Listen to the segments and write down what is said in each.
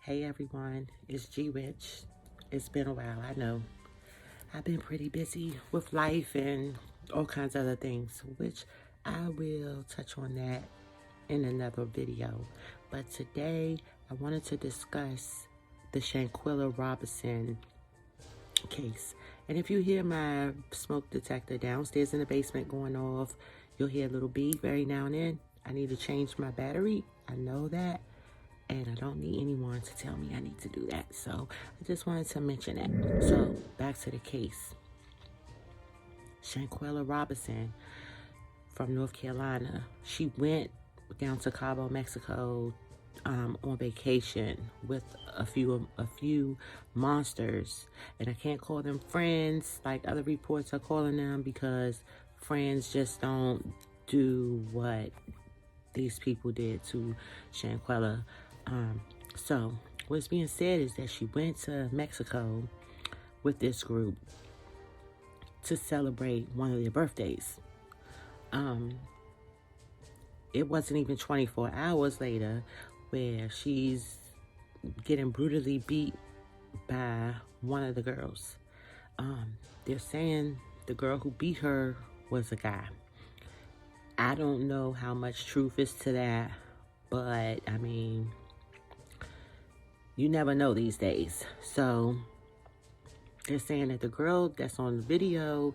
Hey everyone, it's G Rich. It's been a while, I know. I've been pretty busy with life and all kinds of other things, which I will touch on that in another video. But today, I wanted to discuss the Shanquella Robinson case. And if you hear my smoke detector downstairs in the basement going off, you'll hear a little beep every now and then. I need to change my battery. I know that. And I don't need anyone to tell me I need to do that. So I just wanted to mention that. So back to the case. Shanquella Robinson from North Carolina. She went down to Cabo, Mexico on vacation with a few monsters. And I can't call them friends like other reports are calling them, because friends just don't do what these people did to Shanquella. So what's being said is that she went to Mexico with this group to celebrate one of their birthdays. It wasn't even 24 hours later where she's getting brutally beat by one of the girls. They're saying the girl who beat her was a guy. I don't know how much truth is to that, but I mean, you never know these days. So they're saying that the girl that's on the video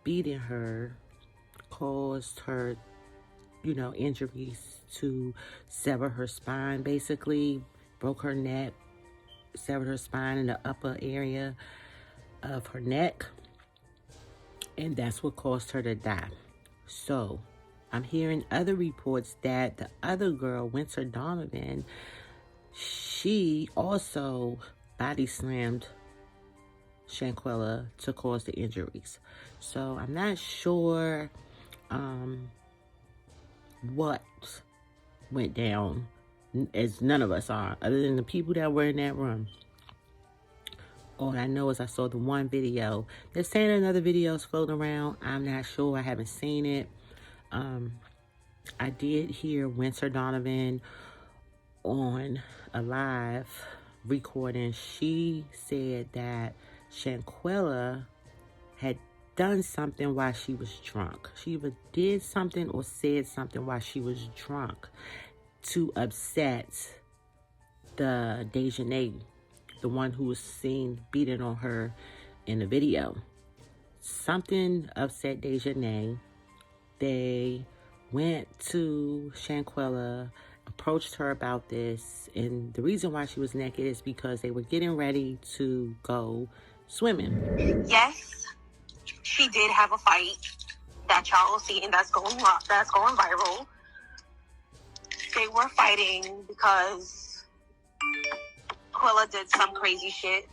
beating her caused her, injuries to sever her spine, basically. Broke her neck, severed her spine in the upper area of her neck. And that's what caused her to die. So I'm hearing other reports that the other girl, Winter Donovan, she also body slammed Shanquella to cause the injuries. So I'm not sure what went down, as none of us are, other than the people that were in that room. All I know is I saw the one video. They're saying another video is floating around. I'm not sure. I haven't seen it. I did hear Winter Donovan on a live recording. She said that Shanquella had done something while she was drunk. She either did something or said something while she was drunk to upset the Dejanay, the one who was seen beating on her in the video. Something upset Dejanay. They went to Shanquella, approached her about this, and the reason why she was naked is because they were getting ready to go swimming. Yes, she did have a fight that y'all will see, and that's going viral. They were fighting because Quilla did some crazy shit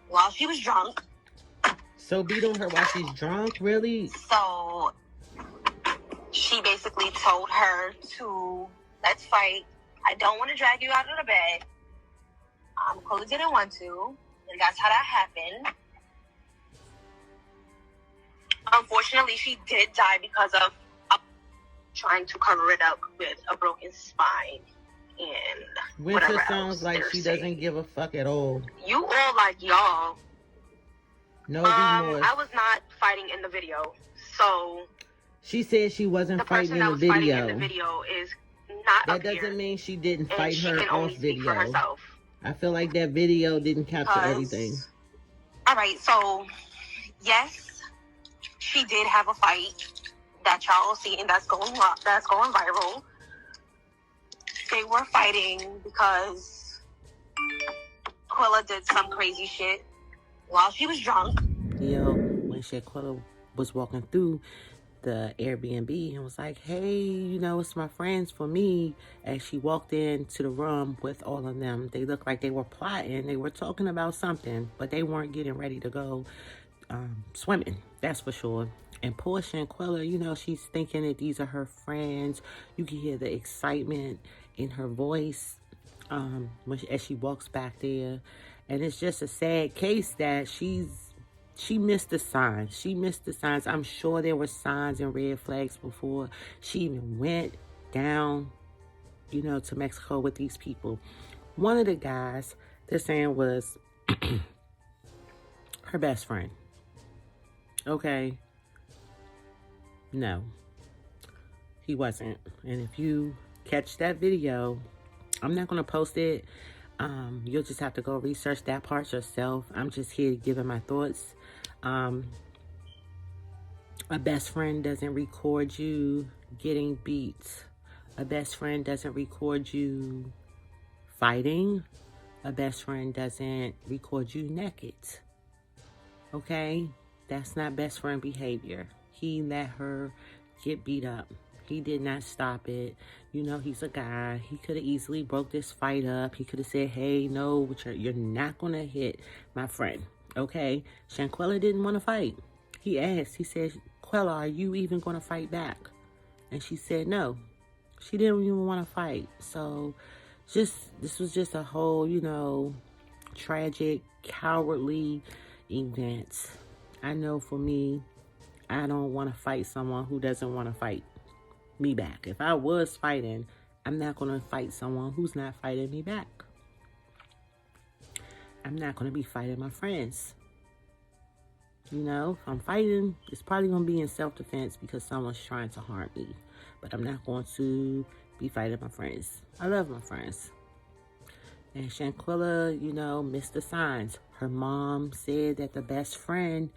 while she was drunk. So beat on her while she's drunk? Really? So she basically told her to, let's fight. I don't want to drag you out of the bed. Quilla didn't want to, and that's how that happened. Unfortunately, she did die because of trying to cover it up with a broken spine and Winter sounds like she doesn't give a fuck at all. You all like y'all. No remorse. I was not fighting in the video, so she said she wasn't fighting in the video. Fighting in the video is not. That doesn't mean she didn't fight her off video. I feel like that video didn't capture everything. All right, so yes, she did have a fight that y'all will see, and that's going viral. They were fighting because Quilla did some crazy shit while she was drunk. When Shanquella was walking through the Airbnb and was like, hey, it's my friends for me. As she walked into the room with all of them, they looked like they were plotting. They were talking about something, but they weren't getting ready to go swimming. That's for sure. And poor Shanquella, she's thinking that these are her friends. You can hear the excitement in her voice as she walks back there. And it's just a sad case that she missed the signs. She missed the signs. I'm sure there were signs and red flags before she even went down, to Mexico with these people. One of the guys they're saying was her best friend. Okay, no, he wasn't. And if you catch that video, I'm not going to post it. You'll just have to go research that part yourself. I'm just here giving my thoughts. A best friend doesn't record you getting beat. A best friend doesn't record you fighting. A best friend doesn't record you naked. Okay? That's not best friend behavior. He let her get beat up. He did not stop it. You know, he's a guy. He could have easily broke this fight up. He could have said, hey, no, you're not going to hit my friend. Okay? Shanquella didn't want to fight. He asked, he said, Quella, are you even going to fight back? And she said no. She didn't even want to fight. So this was just a whole, you know, tragic, cowardly event. I know for me, I don't want to fight someone who doesn't want to fight me back. If I was fighting, I'm not going to fight someone who's not fighting me back. I'm not going to be fighting my friends. You know, if I'm fighting, it's probably going to be in self-defense because someone's trying to harm me. But I'm not going to be fighting my friends. I love my friends. And Shanquella, you know, missed the signs. Her mom said that the best friend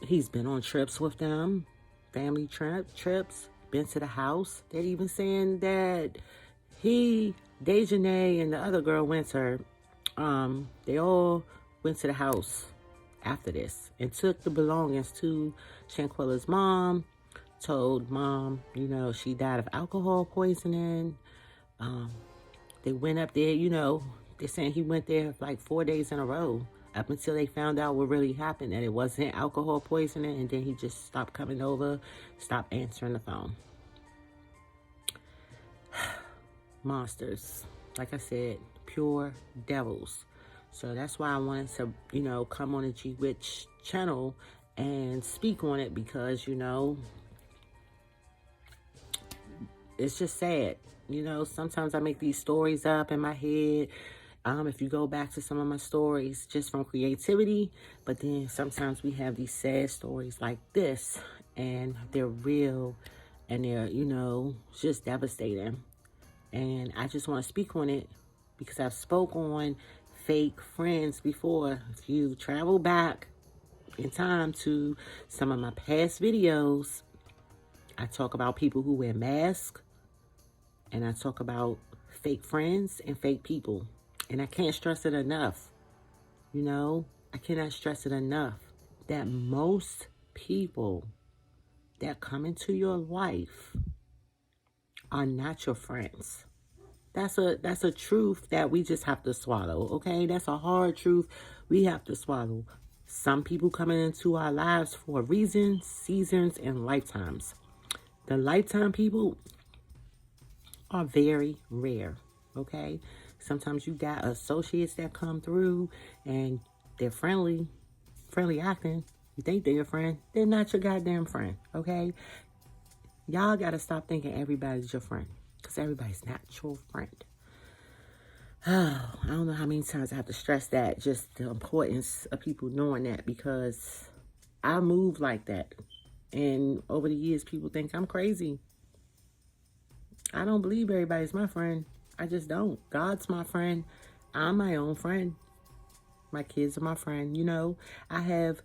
he's been on trips with them, family trips, been to the house. They're even saying that Dejanay and the other girl, Winter, they all went to the house after this and took the belongings to Shanquella's mom, told mom, you know, she died of alcohol poisoning. They went up there, you know, they're saying he went there like 4 days in a row up until they found out what really happened, and it wasn't alcohol poisoning, and then he just stopped coming over, stopped answering the phone. Monsters. Like I said, pure devils. So that's why I wanted to, you know, come on the G Witch channel and speak on it because, you know, it's just sad. You know, sometimes I make these stories up in my head. If you go back to some of my stories, just from creativity, but then sometimes we have these sad stories like this, and they're real, and they're, you know, just devastating. And I just want to speak on it because I've spoke on fake friends before. If you travel back in time to some of my past videos, I talk about people who wear masks, and I talk about fake friends and fake people. And I can't stress it enough. You know, I cannot stress it enough that most people that come into your life are not your friends. That's a truth that we just have to swallow, okay? That's a hard truth we have to swallow. Some people coming into our lives for reasons, seasons, and lifetimes. The lifetime people are very rare, okay? Sometimes you got associates that come through and they're friendly acting. You think they're your friend. They're not your goddamn friend, okay? Y'all got to stop thinking everybody's your friend because everybody's not your friend. Oh, I don't know how many times I have to stress that, just the importance of people knowing that, because I move like that. And over the years, people think I'm crazy. I don't believe everybody's my friend. I just don't. God's my friend. I'm my own friend. My kids are my friend. You know, I have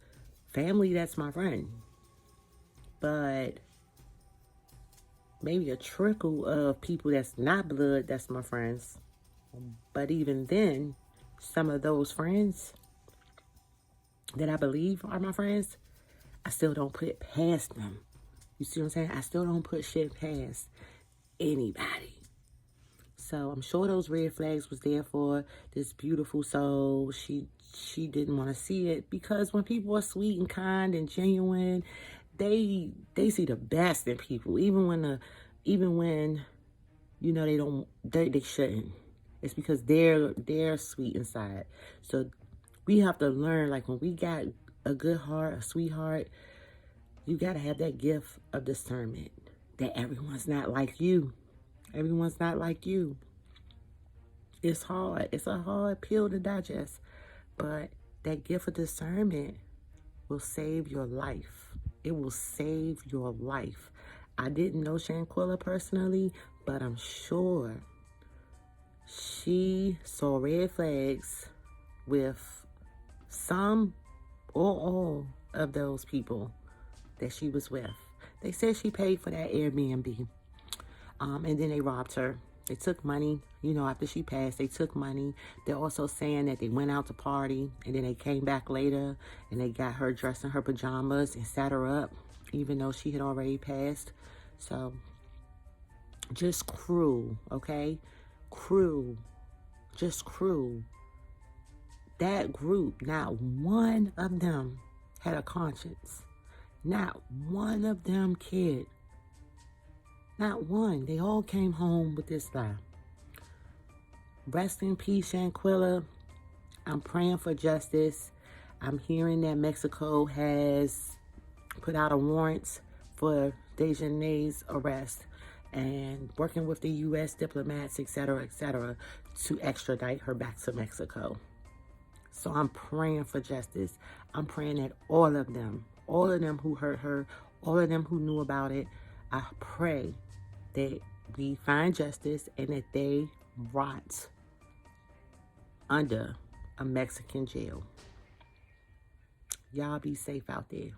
family that's my friend. But maybe a trickle of people that's not blood that's my friends. But even then, some of those friends that I believe are my friends, I still don't put it past them. You see what I'm saying? I still don't put shit past anybody. So I'm sure those red flags was there for this beautiful soul. She didn't want to see it because when people are sweet and kind and genuine, they see the best in people, even when you know they shouldn't. It's because they're sweet inside. So we have to learn, like, when we got a good heart, a sweet heart, you got to have that gift of discernment that everyone's not like you. Everyone's not like you. It's hard. It's a hard pill to digest. But that gift of discernment will save your life. It will save your life. I didn't know Shanquella personally, but I'm sure she saw red flags with some or all of those people that she was with. They said she paid for that Airbnb. And then they robbed her. They took money, after she passed, they took money. They're also saying that they went out to party and then they came back later and they got her dressed in her pajamas and sat her up, even though she had already passed. So, just cruel, okay? Cruel. Just cruel. That group, not one of them had a conscience. Not one of them cared. Not one. They all came home with this lie. Rest in peace, Shanquella. I'm praying for justice. I'm hearing that Mexico has put out a warrant for Dejanay's arrest and working with the U.S. diplomats, etc., to extradite her back to Mexico. So I'm praying for justice. I'm praying that all of them who hurt her, all of them who knew about it, I pray that we find justice and that they rot under a Mexican jail. Y'all be safe out there.